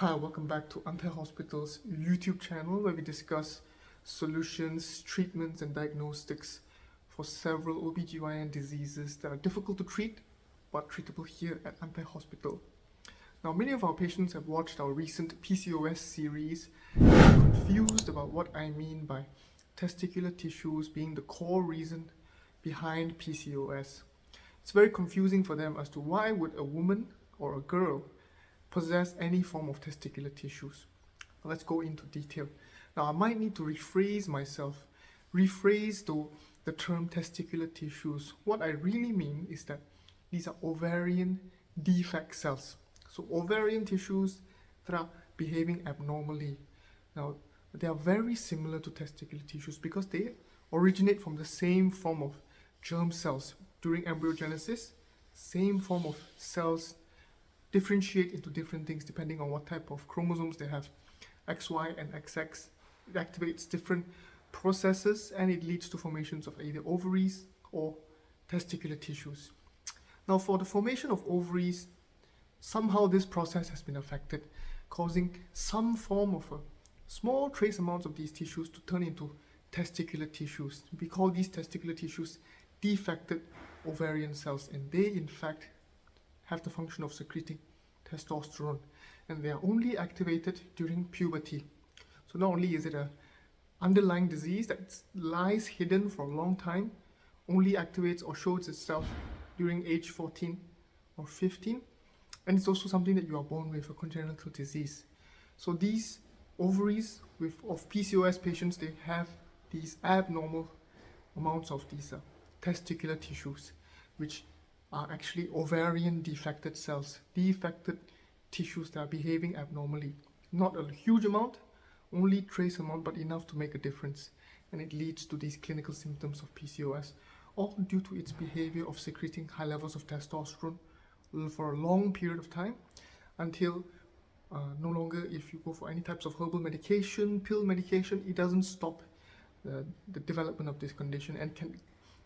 Hi, welcome back to Antai Hospital's YouTube channel where we discuss solutions, treatments and diagnostics for several OBGYN diseases that are difficult to treat but treatable here at Antai Hospital. Now, many of our patients have watched our recent PCOS series and are confused about what I mean by testicular tissues being the core reason behind PCOS. It's very confusing for them as to why would a woman or a girl possess any form of testicular tissues. Let's go into detail. Now, I might need to rephrase the term testicular tissues. What I really mean is that these are ovarian defect cells. So ovarian tissues that are behaving abnormally. Now, they are very similar to testicular tissues because they originate from the same form of germ cells during embryogenesis. Same form of cells differentiate into different things depending on what type of chromosomes they have, XY and XX. It activates different processes and it leads to formations of either ovaries or testicular tissues. Now, for the formation of ovaries, somehow this process has been affected, causing some form of a small trace amounts of these tissues to turn into testicular tissues. We call these testicular tissues defected ovarian cells, and they in fact have the function of secreting testosterone, and they are only activated during puberty. So not only is it an underlying disease that lies hidden for a long time, only activates or shows itself during age 14 or 15, and it's also something that you are born with, a congenital disease. So these ovaries of PCOS patients, they have these abnormal amounts of these testicular tissues, which are actually ovarian defected cells, defected tissues that are behaving abnormally. Not a huge amount, only trace amount, but enough to make a difference. And it leads to these clinical symptoms of PCOS, all due to its behavior of secreting high levels of testosterone for a long period of time until no longer, if you go for any types of herbal medication, pill medication, it doesn't stop the development of this condition and can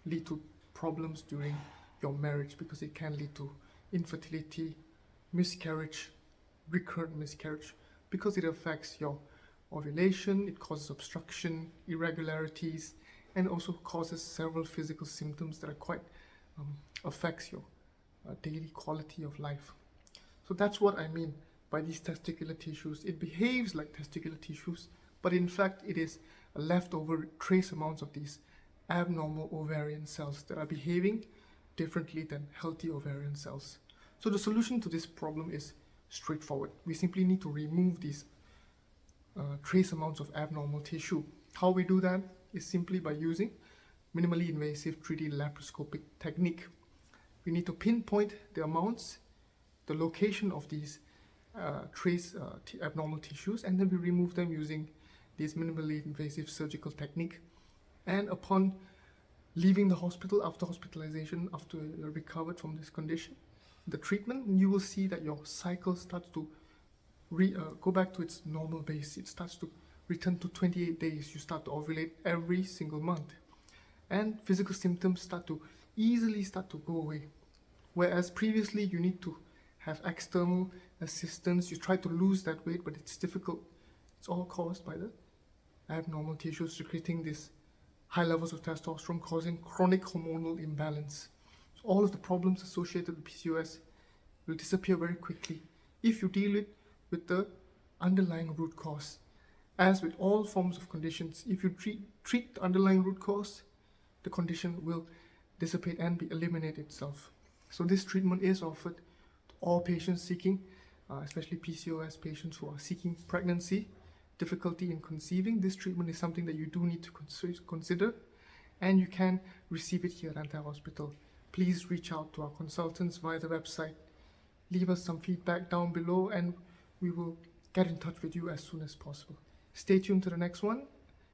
lead to problems during your marriage because it can lead to infertility, miscarriage, recurrent miscarriage, because it affects your ovulation, it causes obstruction, irregularities, and also causes several physical symptoms that are quite affects your daily quality of life. So that's what I mean by these testicular tissues. It behaves like testicular tissues, but in fact it is a leftover trace amounts of these abnormal ovarian cells that are behaving differently than healthy ovarian cells. So the solution to this problem is straightforward. We simply need to remove these trace amounts of abnormal tissue. How we do that is simply by using minimally invasive 3D laparoscopic technique. We need to pinpoint the amounts, the location of these abnormal tissues, and then we remove them using this minimally invasive surgical technique. And upon leaving the hospital, after hospitalization, after you're recovered from this condition, the treatment, you will see that your cycle starts to go back to its normal base. It starts to return to 28 days. You start to ovulate every single month. And physical symptoms start to go away. Whereas previously you need to have external assistance. You try to lose that weight, but it's difficult. It's all caused by the abnormal tissues secreting this high levels of testosterone, causing chronic hormonal imbalance. So all of the problems associated with PCOS will disappear very quickly if you deal with the underlying root cause. As with all forms of conditions, if you treat the underlying root cause, the condition will dissipate and eliminate itself. So this treatment is offered to all patients seeking, especially PCOS patients who are seeking pregnancy, difficulty in conceiving. This treatment is something that you do need to consider, and you can receive it here at Antai Hospital. Please reach out to our consultants via the website. Leave us some feedback down below and we will get in touch with you as soon as possible. Stay tuned to the next one.